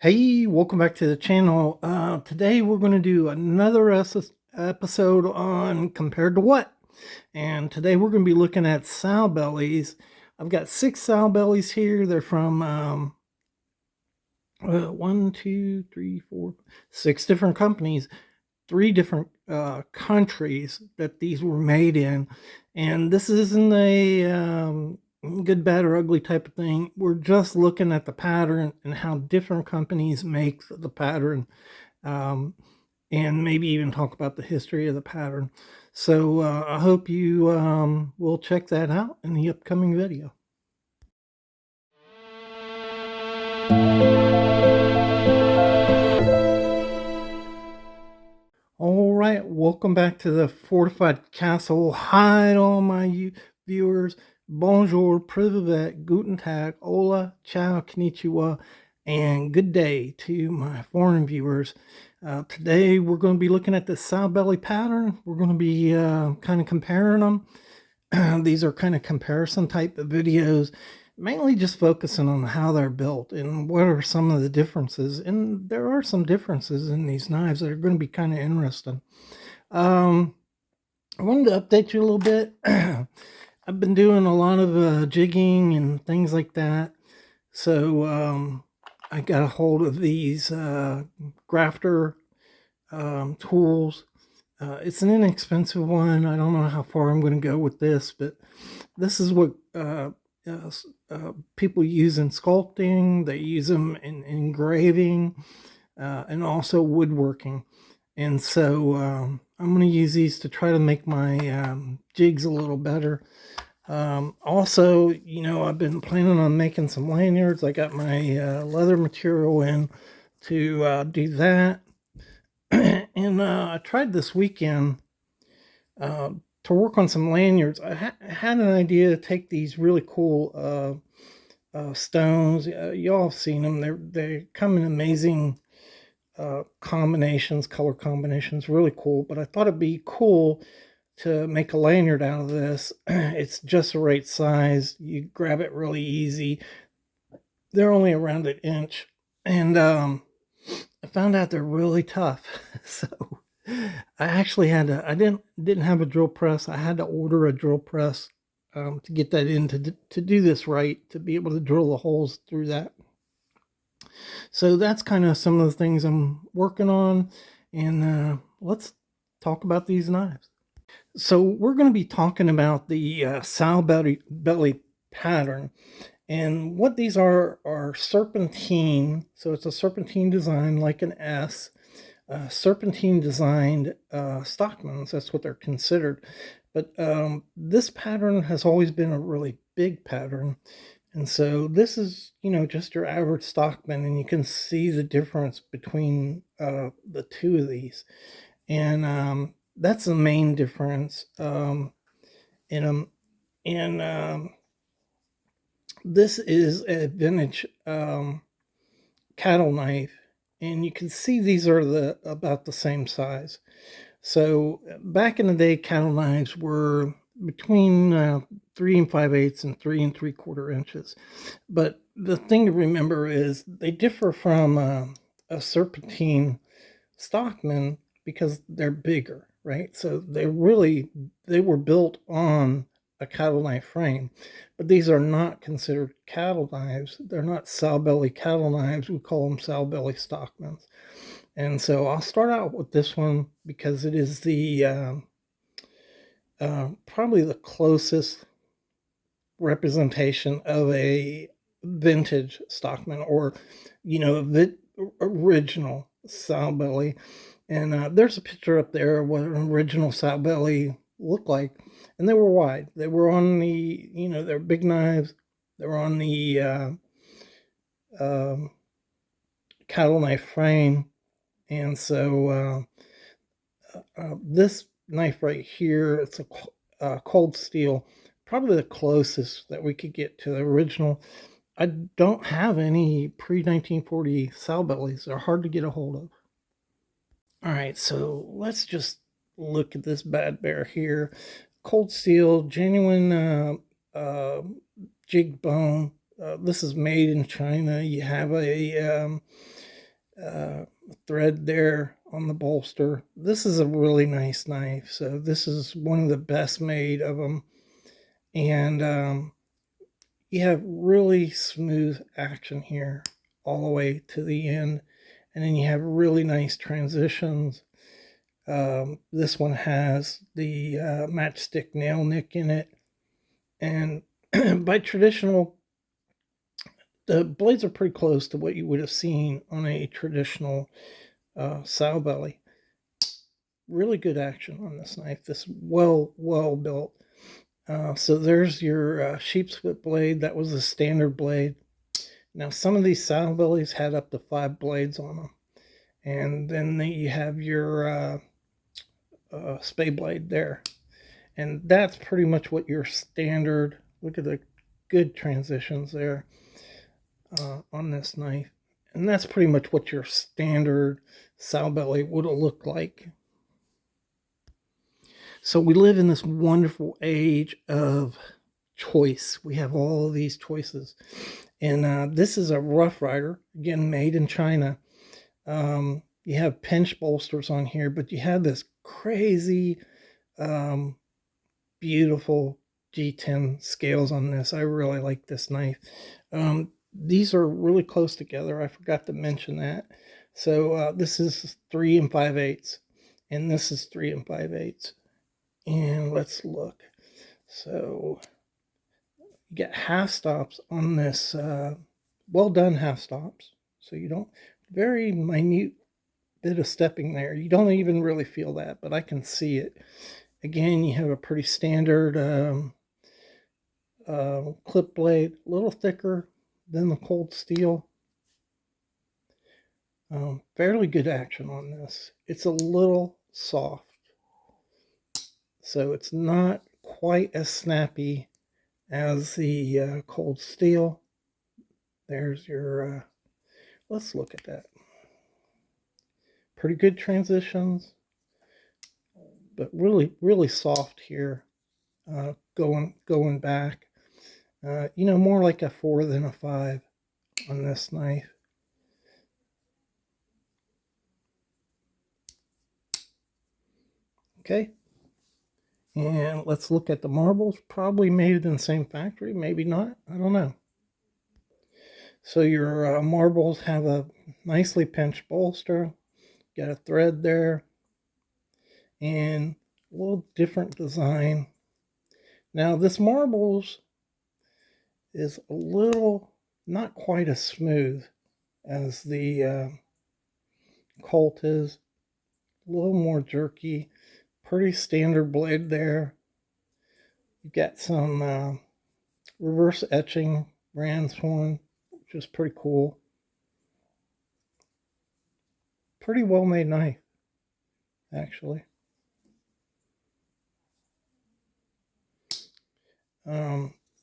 Hey, welcome back to the channel. Today we're going to do another episode on Compared to What? And today we're going to be looking at sowbellys. I've got 6 sowbellys here. They're from 6 different companies, 3 different countries that these were made in. And this isn't a good, bad, or ugly type of thing. We're just looking at the pattern and how different companies make the pattern, and maybe even talk about the history of the pattern. So I hope you will check that out in the upcoming video. All right, welcome back to the fortified castle. Hi, all my viewers. Bonjour, privet, guten tag, hola, ciao, konnichiwa, and good day to my foreign viewers. Today we're going to be looking at the sowbelly pattern. We're going to be kind of comparing them. These are kind of comparison type of videos, mainly just focusing on how they're built and what are some of the differences. And there are some differences in these knives that are going to be kind of interesting. I wanted to update you a little bit. I've been doing a lot of jigging and things like that. So I got a hold of these grafter tools. It's an inexpensive one. I don't know how far I'm going to go with this, but this is what people use in sculpting. They use them in engraving and also woodworking. And so I'm going to use these to try to make my jigs a little better. Also, I've been planning on making some lanyards. I got my leather material in to do that. And I tried this weekend to work on some lanyards. I had an idea to take these really cool stones. Y'all have seen them. They come in amazing combinations, color combinations, really cool. But I thought it'd be cool to make a lanyard out of this. It's just the right size. You grab it really easy. They're only around an inch, and I found out they're really tough. So I actually had to. I didn't have a drill press. I had to order a drill press to get that in to do this right, to be able to drill the holes through that. So that's kind of some of the things I'm working on, and let's talk about these knives. So we're going to be talking about the sow belly pattern, and what these are serpentine. So it's a serpentine design, like an S. Serpentine designed stockmans. That's what they're considered. But this pattern has always been a really big pattern. And so this is, just your average stockman, and you can see the difference between the two of these. And that's the main difference in them. And this is a vintage cattle knife, and you can see these are about the same size. So back in the day, cattle knives were between 3 5/8 and 3 3/4 inches. But the thing to remember is they differ from a serpentine stockman because they're bigger, right? So they were built on a cattle knife frame, but these are not considered cattle knives. They're not sowbelly cattle knives. We call them sowbelly stockmans. And so I'll start out with this one because it is the probably the closest representation of a vintage stockman, or original sowbelly. And there's a picture up there of what an original sowbelly looked like, and they were wide. They were on the, they're big knives. They were on the cattle knife frame. And so this knife right here, it's a cold steel, probably the closest that we could get to the original. I don't have any pre-1940 sowbellys. They're hard to get a hold of. All right, so let's just look at this bad bear here. Cold steel, genuine jig bone. This is made in China. You have a thread there on the bolster. This is a really nice knife. So this is one of the best made of them. And you have really smooth action here all the way to the end. And then you have really nice transitions. This one has the matchstick nail nick in it. And by traditional, the blades are pretty close to what you would have seen on a traditional sow belly. Really good action on this knife. This well built. So there's your sheepsfoot blade. That was a standard blade. Now some of these sow bellies had up to 5 blades on them, and then you have your spay blade there, and that's pretty much what your standard. Look at the good transitions there on this knife, and that's pretty much what your standard sow belly would have looked like. So we live in this wonderful age of choice. We have all of these choices, and this is a Rough Rider, again made in China. You have pinch bolsters on here, but you have this crazy, beautiful G10 scales on this. I really like this knife. These are really close together. I forgot to mention that. So this is 3 5/8, and this is 3 5/8. And let's look. So you get half stops on this, well done half stops. So you don't, very minute bit of stepping there. You don't even really feel that, but I can see it. Again, you have a pretty standard clip blade, a little thicker than the cold steel. Fairly good action on this. It's a little soft, so it's not quite as snappy as the cold steel. There's your, let's look at that. Pretty good transitions, but really soft here, going back. More like a 4 than a 5 on this knife. Okay. And let's look at the marbles. Probably made in the same factory, maybe not. I don't know. So your marbles have a nicely pinched bolster. Got a thread there. And a little different design. Now this marbles is a little, not quite as smooth as the Colt is. A little more jerky. Pretty standard blade there. You got some reverse etching ram's horn, which is pretty cool. Pretty well made knife, actually.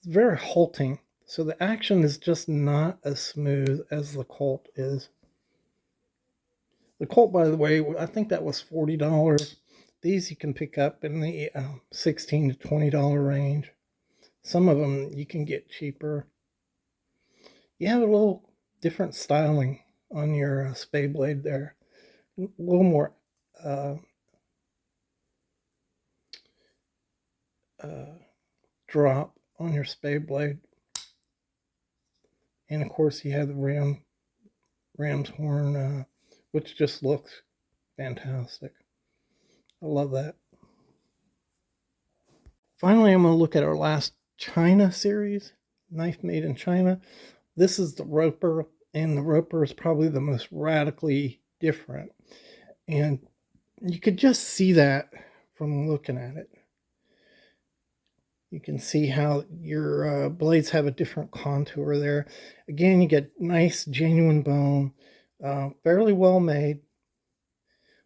Very halting, so the action is just not as smooth as the Colt is. The Colt, by the way, I think that was $40. These you can pick up in the $16 to $20 range. Some of them you can get cheaper. You have a little different styling on your spay blade there. A little more drop on your spay blade. And of course you have the ram's horn, which just looks fantastic. I love that. Finally, I'm going to look at our last China series, knife made in China. This is the Roper, and the Roper is probably the most radically different. And you could just see that from looking at it. You can see how your blades have a different contour there. Again, you get nice, genuine bone, fairly well made.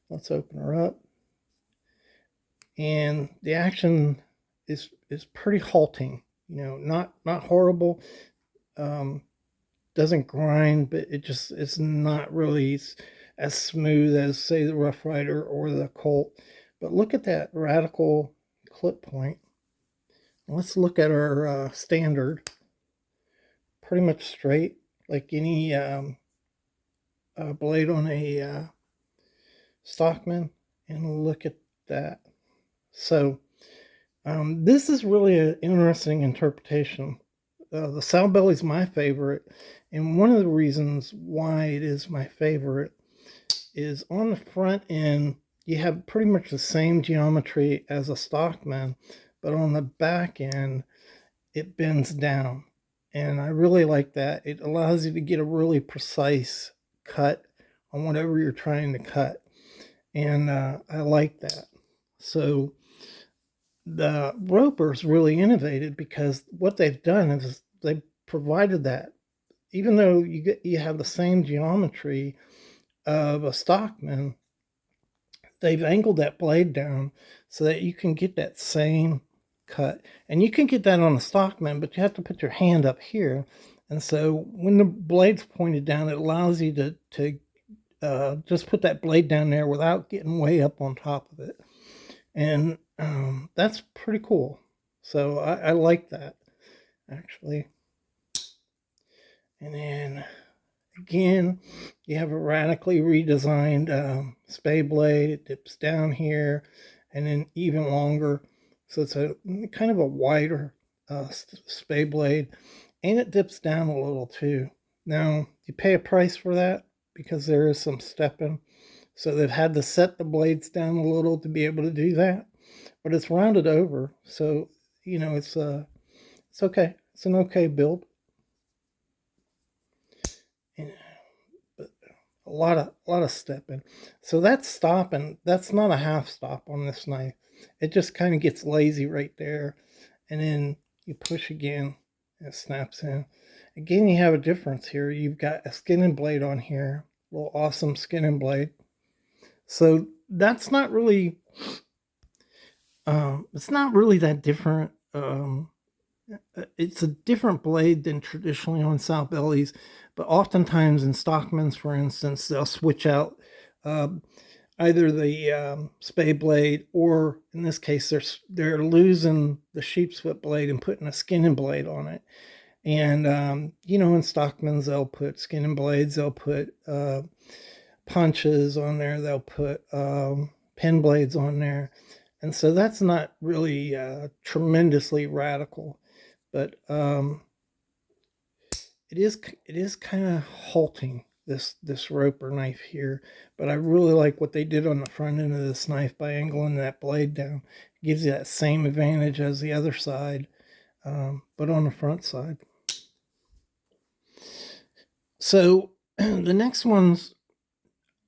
Let's open her up. And the action is pretty halting. Not horrible. Doesn't grind, but it's not really as smooth as, say, the Rough Rider or the Colt. But look at that radical clip point. Let's look at our standard. Pretty much straight, like any blade on a Stockman, and look at that. So this is really an interesting interpretation. The sowbelly is my favorite, and one of the reasons why it is my favorite is on the front end, you have pretty much the same geometry as a Stockman, but on the back end, it bends down. And I really like that. It allows you to get a really precise cut on whatever you're trying to cut. And I like that. So the ropers really innovated because what they've done is they provided that. Even though you have the same geometry of a Stockman, they've angled that blade down so that you can get that same cut. And you can get that on a Stockman, but you have to put your hand up here. And so when the blade's pointed down, it allows you to just put that blade down there without getting way up on top of it. And that's pretty cool. So I like that, actually. And then again, you have a radically redesigned spay blade. It dips down here and then even longer. So it's a kind of a wider spay blade, and it dips down a little too. Now, you pay a price for that because there is some stepping. So they've had to set the blades down a little to be able to do that, but it's rounded over. So, it's okay. It's an okay build. And a lot of stepping. So that's stopping. That's not a half stop on this knife. It just kind of gets lazy right there, and then you push again, and it snaps in. Again, you have a difference here. You've got a skinning blade on here, a little awesome skinning blade. So that's not really. It's not really that different. It's a different blade than traditionally on sowbellys, but oftentimes in Stockmans, for instance, they'll switch out either the spay blade, or in this case, they're losing the sheep's foot blade and putting a skinning blade on it. And in Stockmans, they'll put skinning blades, they'll put punches on there, they'll put pen blades on there, and so that's not really tremendously radical. But it is kind of halting, this roper knife here. But I really like what they did on the front end of this knife by angling that blade down. It gives you that same advantage as the other side, but on the front side. So the next ones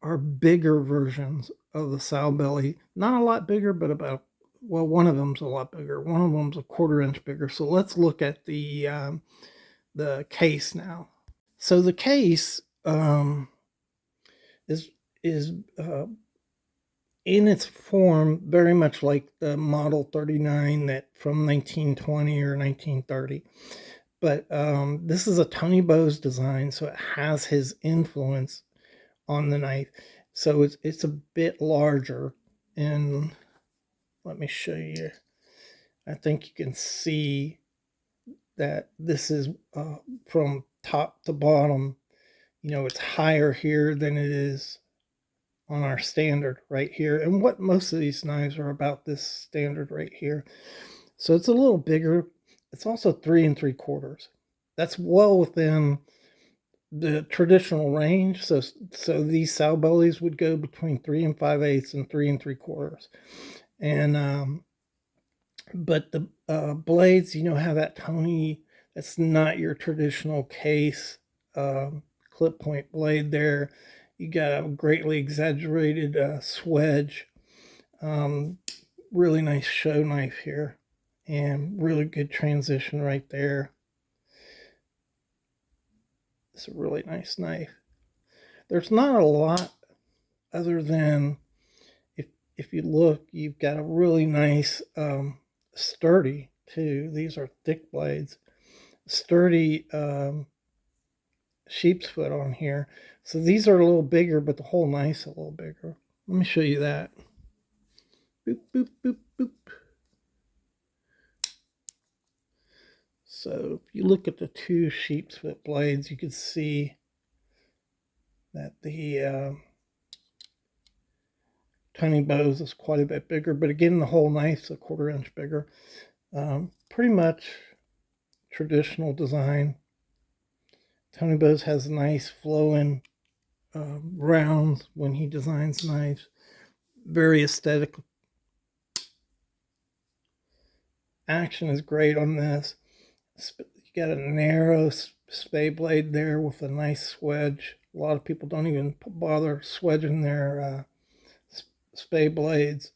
are bigger versions of the sowbelly. Not a lot bigger, but one of them's a lot bigger. One of them's a 1/4 inch bigger. So let's look at the case now. So the case is in its form very much like the Model 39 that from 1920 or 1930. But this is a Tony Bowes design, so it has his influence on the knife. So it's a bit larger, and let me show you. I think you can see that this is from top to bottom. It's higher here than it is on our standard right here. And what most of these knives are about this standard right here. So it's a little bigger. It's also 3 3/4. That's well within the traditional range. So these sowbellys would go between 3 5/8 and 3 3/4. And but the blades, have that Tony. That's not your traditional case clip point blade there. You got a greatly exaggerated swedge. Really nice show knife here, and really good transition right there. It's a really nice knife. There's not a lot other than if you look, you've got a really nice sturdy too. These are thick blades, sturdy sheep's foot on here. So these are a little bigger, but the whole knife's a little bigger. Let me show you that. Boop, boop, boop, boop. So if you look at the two sheep's foot blades, you can see that the Tiny Bow's is quite a bit bigger, but again, the whole knife's a 1/4 inch bigger. Pretty much traditional design. Tony Bow's has nice flowing rounds when he designs knives. Very aesthetic. Action is great on this. You got a narrow spade blade there with a nice swedge. A lot of people don't even bother swedging their spade blades.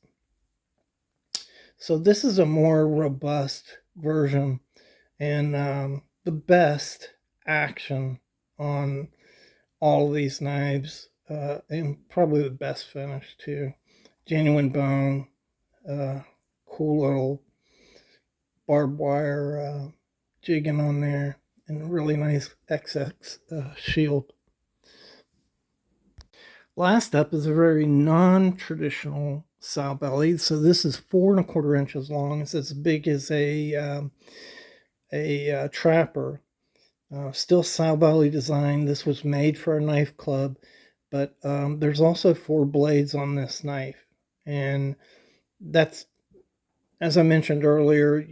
So this is a more robust version and the best action on all of these knives, and probably the best finish too. Genuine bone, cool little barbed wire jigging on there, and a really nice XX shield. Last up is a very non-traditional sow belly. So this is 4 1/4 inches long. It's as big as a trapper. Still sow belly design. This was made for a knife club, but there's also 4 blades on this knife, and that's, as I mentioned earlier,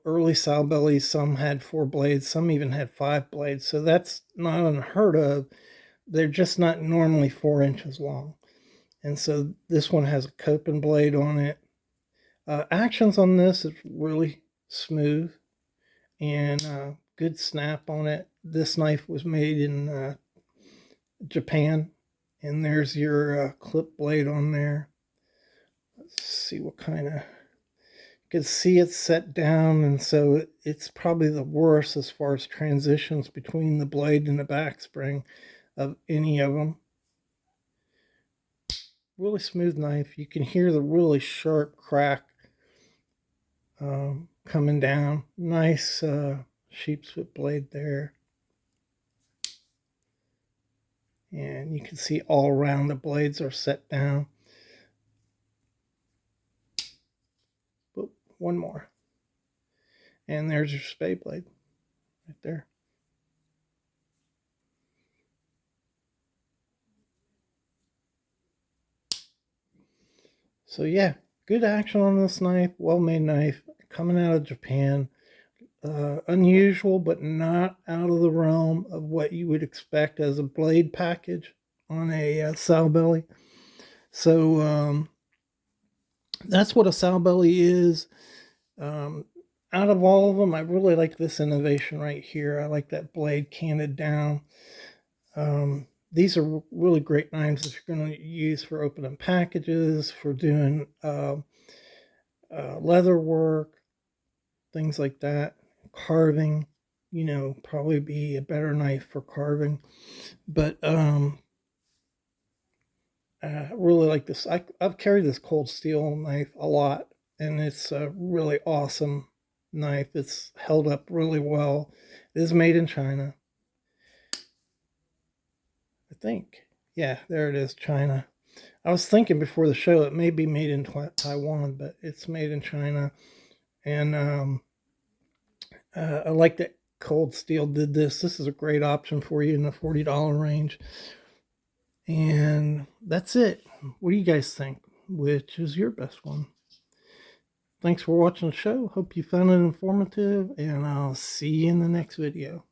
early sow bellies, some had 4 blades, some even had 5 blades, so that's not unheard of. They're just not normally 4 inches long, and so this one has a coping blade on it. Actions on this is really smooth and good snap on it. This knife was made in Japan, and there's your clip blade on there. Let's see what kind of. You can see it's set down, and so it's probably the worst as far as transitions between the blade and the backspring of any of them. Really smooth knife. You can hear the really sharp crack coming down. Nice sheepsfoot blade there. And you can see all around the blades are set down. Oop, one more. And there's your spade blade right there. So yeah, good action on this knife. Well-made knife coming out of Japan. Unusual, but not out of the realm of what you would expect as a blade package on a sow belly. So that's what a sow belly is. Out of all of them, I really like this innovation right here. I like that blade canted down. These are really great knives that you're going to use for opening packages, for doing leather work, things like that. Carving, probably be a better knife for carving. But I really like this. I've carried this cold steel knife a lot, and it's a really awesome knife. It's held up really well. It is made in China, I think. Yeah, there it is, China. I was thinking before the show it may be made in Taiwan, but it's made in China. And I like that Cold Steel did this. This is a great option for you in the $40 range. And that's it. What do you guys think? Which is your best one? Thanks for watching the show. Hope you found it informative, and I'll see you in the next video.